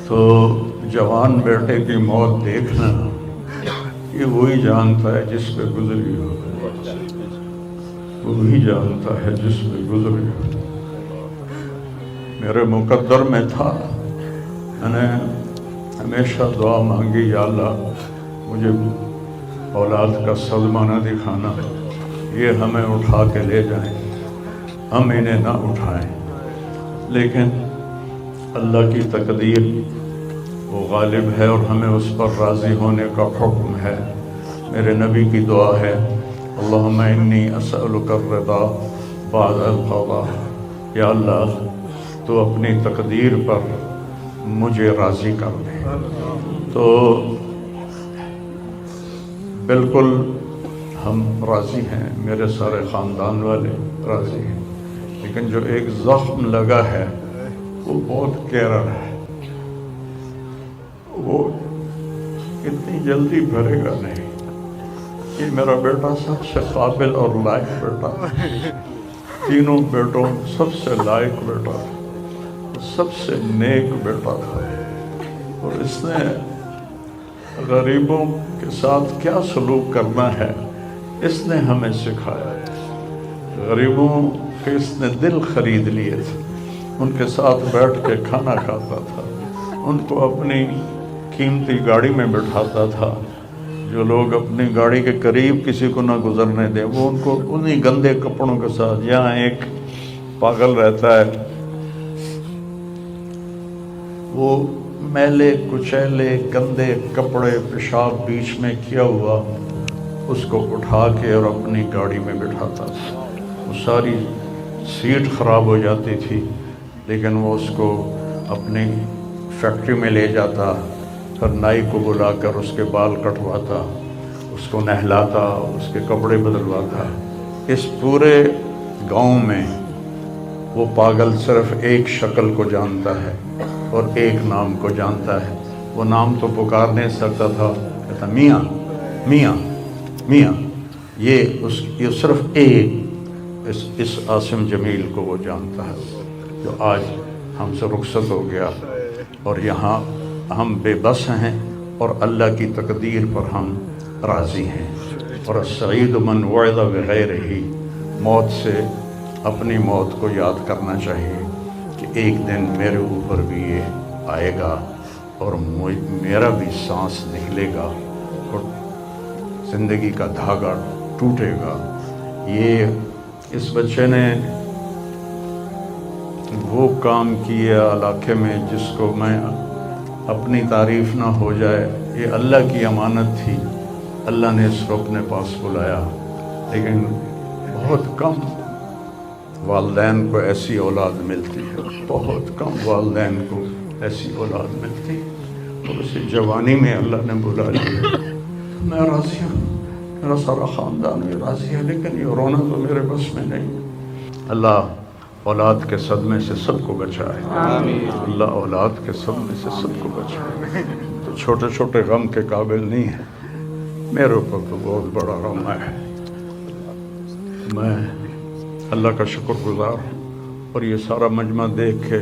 تو جوان بیٹے کی موت دیکھنا یہ وہی جانتا ہے جس پہ گزری ہو، وہی جانتا ہے جس پہ گزری ہو۔ میرے مقدر میں تھا، میں نے ہمیشہ دعا مانگی، یا اللہ مجھے اولاد کا صدمہ نہ دکھانا، یہ ہمیں اٹھا کے لے جائیں، ہم انہیں نہ اٹھائیں۔ لیکن اللہ کی تقدیر وہ غالب ہے اور ہمیں اس پر راضی ہونے کا حکم ہے۔ میرے نبی کی دعا ہے، اللہم انی اسألک الرضا بعد القضاء، یا اللہ تو اپنی تقدیر پر مجھے راضی کر دے۔ تو بالکل ہم راضی ہیں، میرے سارے خاندان والے راضی ہیں، لیکن جو ایک زخم لگا ہے وہ بہت گہرا ہے، وہ اتنی جلدی بھرے گا نہیں۔ یہ میرا بیٹا سب سے قابل اور لائق بیٹا، تینوں بیٹوں سب سے لائق بیٹا، سب سے نیک بیٹا تھا، اور اس نے غریبوں کے ساتھ کیا سلوک کرنا ہے اس نے ہمیں سکھایا۔ غریبوں کے اس نے دل خرید لیے تھے، ان کے ساتھ بیٹھ کے کھانا کھاتا تھا، ان کو اپنی قیمتی گاڑی میں بٹھاتا تھا۔ جو لوگ اپنی گاڑی کے قریب کسی کو نہ گزرنے دیں، وہ ان کو انہی گندے کپڑوں کے ساتھ، یہاں ایک پاگل رہتا ہے، وہ میلے کچیلے گندے کپڑے پیشاب بیچ میں کیا ہوا اس کو اٹھا کے اور اپنی گاڑی میں بٹھاتا تھا۔ وہ ساری سیٹ خراب ہو جاتی تھی، لیکن وہ اس کو اپنی فیکٹری میں لے جاتا، پھر نائی کو بلا کر اس کے بال کٹواتا، اس کو نہلاتا، اس کے کپڑے بدلواتا۔ اس پورے گاؤں میں وہ پاگل صرف ایک شکل کو جانتا ہے اور ایک نام کو جانتا ہے۔ وہ نام تو پکار نہیں سکتا تھا، کہتا میاں میاں میاں۔ یہ صرف ایک اس عاصم جمیل کو وہ جانتا ہے، جو آج ہم سے رخصت ہو گیا، اور یہاں ہم بے بس ہیں اور اللہ کی تقدیر پر ہم راضی ہیں۔ اور السعید من وعظ بغیرہ، موت سے اپنی موت کو یاد کرنا چاہیے کہ ایک دن میرے اوپر بھی یہ آئے گا اور میرا بھی سانس نکلے گا اور زندگی کا دھاگا ٹوٹے گا۔ یہ اس بچے نے وہ کام کیا علاقے میں جس کو میں اپنی تعریف نہ ہو جائے، یہ اللہ کی امانت تھی، اللہ نے اس کو اپنے پاس بلایا۔ لیکن بہت کم والدین کو ایسی اولاد ملتی ہے، بہت کم والدین کو ایسی اولاد ملتی ہے، اور اسے جوانی میں اللہ نے بلا لیا۔ میں راضی ہوں، میرا سارا خاندان بھی راضی ہے، لیکن یہ رونا تو میرے بس میں نہیں۔ اللہ اولاد کے صدمے سے سب کو بچائے، اللہ اولاد کے صدمے سے سب کو بچائے۔ تو چھوٹے چھوٹے غم کے قابل نہیں ہے، میرے اوپر تو بہت بڑا غم ہے۔ میں اللہ کا شکر گزار ہوں، اور یہ سارا مجمع دیکھ کے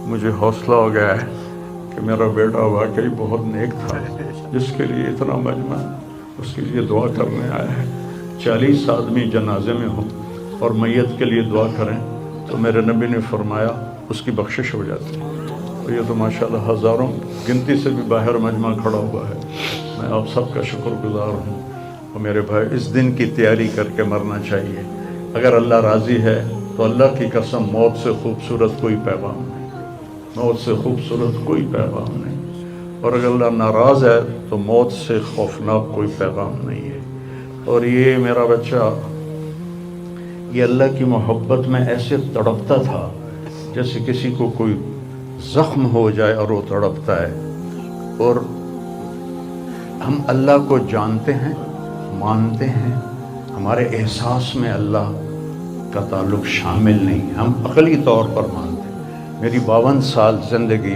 مجھے حوصلہ ہو گیا ہے کہ میرا بیٹا واقعی بہت نیک تھا، جس کے لیے اتنا مجمع اس کے لیے دعا کرنے آیا ہے۔ 40 آدمی جنازے میں ہوں اور میت کے لیے دعا کریں تو میرے نبی نے فرمایا اس کی بخشش ہو جاتی ہے۔ اور یہ تو ماشاءاللہ ہزاروں گنتی سے بھی باہر مجمع کھڑا ہوا ہے۔ میں آپ سب کا شکر گزار ہوں، اور میرے بھائی اس دن کی تیاری کر کے مرنا چاہیے۔ اگر اللہ راضی ہے تو اللہ کی قسم موت سے خوبصورت کوئی پیغام نہیں، موت سے خوبصورت کوئی پیغام نہیں، اور اگر اللہ ناراض ہے تو موت سے خوفناک کوئی پیغام نہیں ہے۔ اور یہ میرا بچہ یہ اللہ کی محبت میں ایسے تڑپتا تھا جیسے کسی کو کوئی زخم ہو جائے اور وہ تڑپتا ہے۔ اور ہم اللہ کو جانتے ہیں، مانتے ہیں، ہمارے احساس میں اللہ کا تعلق شامل نہیں، ہم عقلی طور پر مانتے ہیں۔ میری 52 سال زندگی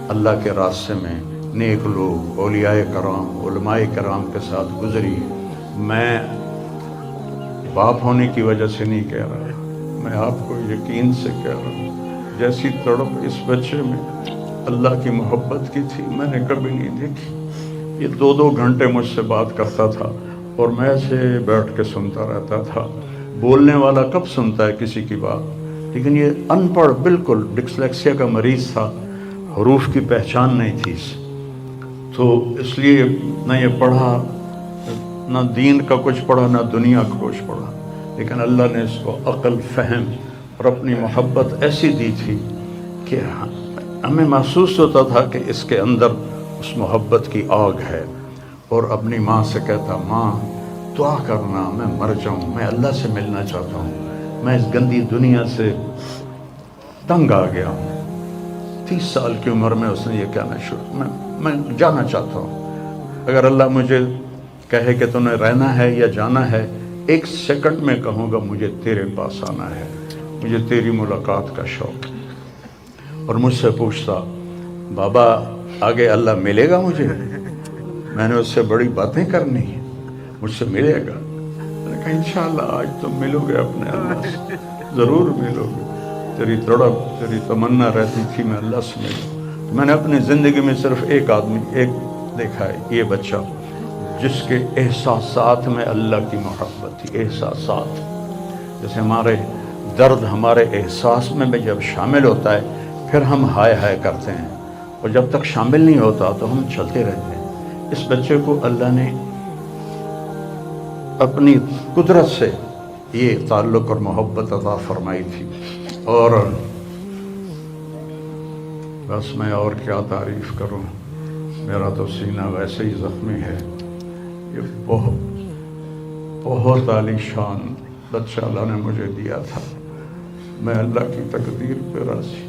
اللہ کے راستے میں نیک لوگ، اولیاء کرام، علماء کرام کے ساتھ گزری۔ میں باپ ہونے کی وجہ سے نہیں کہہ رہا، میں آپ کو یقین سے کہہ رہا ہوں، جیسی تڑپ اس بچے میں اللہ کی محبت کی تھی میں نے کبھی نہیں دیکھی. یہ 2 گھنٹے مجھ سے بات کرتا تھا اور میں ایسے بیٹھ کے سنتا رہتا تھا. بولنے والا کب سنتا ہے کسی کی بات, لیکن یہ ان پڑھ بالکل ڈسلیکسیا کا مریض تھا, حروف کی پہچان نہیں تھی تو اس لیے نہ یہ پڑھا, نہ دین کا کچھ پڑھا نہ دنیا کا کچھ پڑھا, لیکن اللہ نے اس کو عقل, فہم اور اپنی محبت ایسی دی تھی کہ ہمیں محسوس ہوتا تھا کہ اس کے اندر اس محبت کی آگ ہے. اور اپنی ماں سے کہتا, ماں دعا کرنا میں مر جاؤں, میں اللہ سے ملنا چاہتا ہوں, میں اس گندی دنیا سے تنگ آ گیا ہوں. 30 سال کی عمر میں اس نے یہ کہنا شروع, میں جانا چاہتا ہوں. اگر اللہ مجھے کہے کہ تمہیں رہنا ہے یا جانا ہے, 1 سیکنڈ میں کہوں گا مجھے تیرے پاس آنا ہے, مجھے تیری ملاقات کا شوق. اور مجھ سے پوچھتا, بابا آگے اللہ ملے گا مجھے؟ میں نے اس سے بڑی باتیں کرنی ہیں, مجھ سے ملے گا؟ میں نے کہا انشاءاللہ آج تم ملو گے اپنے اللہ سے, ضرور ملو گے. تیری تڑپ, تیری تمنا رہتی تھی میں اللہ سے ملوں. میں نے اپنی زندگی میں صرف ایک آدمی دیکھا ہے, یہ بچہ جس کے احساسات میں اللہ کی محبت تھی. احساسات جیسے ہمارے درد ہمارے احساس میں جب شامل ہوتا ہے پھر ہم ہائے ہائے کرتے ہیں, اور جب تک شامل نہیں ہوتا تو ہم چلتے رہتے ہیں. اس بچے کو اللہ نے اپنی قدرت سے یہ تعلق اور محبت عطا فرمائی تھی. اور بس میں اور کیا تعریف کروں, میرا تو سینہ ویسے ہی زخمی ہے. یہ بہت عالی شان بچہ اللہ نے مجھے دیا تھا. میں اللہ کی تقدیر پہ راضی,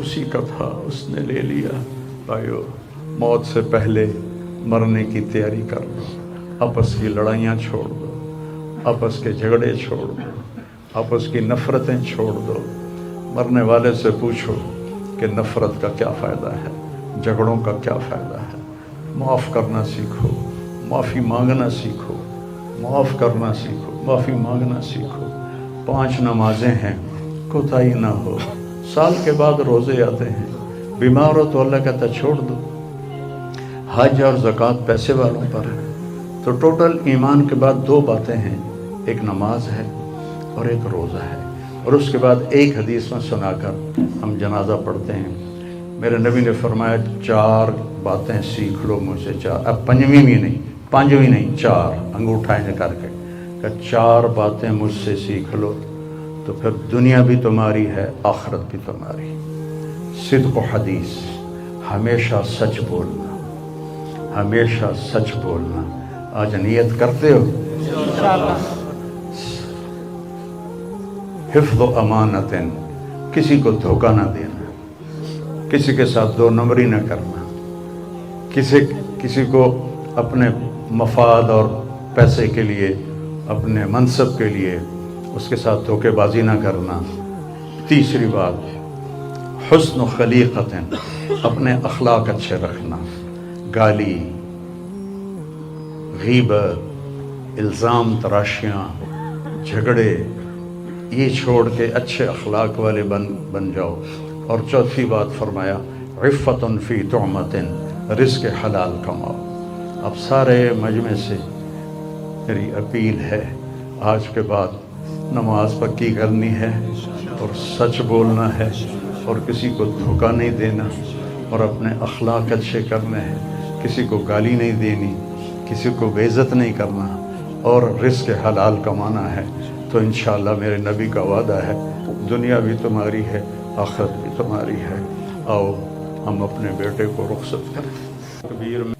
اسی کا تھا, اس نے لے لیا. بھائیو, موت سے پہلے مرنے کی تیاری کر لو, آپس کی لڑائیاں چھوڑ دو, آپس کے جھگڑے چھوڑ دو, آپس کی نفرتیں چھوڑ دو. مرنے والے سے پوچھو کہ نفرت کا کیا فائدہ ہے, جھگڑوں کا کیا فائدہ ہے. معاف کرنا سیکھو, معافی مانگنا سیکھو, معاف کرنا سیکھو, معافی مانگنا سیکھو. 5 نمازیں ہیں, کوتاہی نہ ہو. سال کے بعد روزے آتے ہیں, بیمار ہو تو اللہ کہتا چھوڑ دو. حج اور زکوٰۃ پیسے والوں پر ہے. تو ٹوٹل ایمان کے بعد 2 باتیں ہیں, ایک نماز ہے اور ایک روزہ ہے. اور اس کے بعد ایک حدیث میں سنا کر ہم جنازہ پڑھتے ہیں. میرے نبی نے فرمایا 4 باتیں سیکھ لو مجھ سے. 4, اب 5ویں بھی نہیں, 5ویں نہیں, 4 انگوٹھا کر کے کہ 4 باتیں مجھ سے سیکھ لو تو پھر دنیا بھی تمہاری ہے, آخرت بھی تمہاری. صدق و حدیث, ہمیشہ سچ بولنا, ہمیشہ سچ بولنا. آج نیت کرتے ہو؟ حفظ و امانت, کسی کو دھوکہ نہ دینا, کسی کے ساتھ 2 نمبری نہ کرنا, کسی کو اپنے مفاد اور پیسے کے لیے, اپنے منصب کے لیے اس کے ساتھ دھوکے بازی نہ کرنا. تیسری بات, حسن و خلیقت, اپنے اخلاق اچھے رکھنا. گالی, غیبت, الزام تراشیاں, جھگڑے, یہ چھوڑ کے اچھے اخلاق والے بن جاؤ. اور چوتھی بات فرمایا عفت فی طعمت, رزق حلال کماؤ. اب سارے مجمع سے میری اپیل ہے, آج کے بعد نماز پکی کرنی ہے اور سچ بولنا ہے اور کسی کو دھوکہ نہیں دینا اور اپنے اخلاق اچھے کرنے ہیں. کسی کو گالی نہیں دینی, کسی کو بے عزت نہیں کرنا اور رزق حلال کمانا ہے. تو انشاءاللہ میرے نبی کا وعدہ ہے دنیا بھی تمہاری ہے, آخرت بھی تمہاری ہے. آؤ ہم اپنے بیٹے کو رخصت کریں. کبیر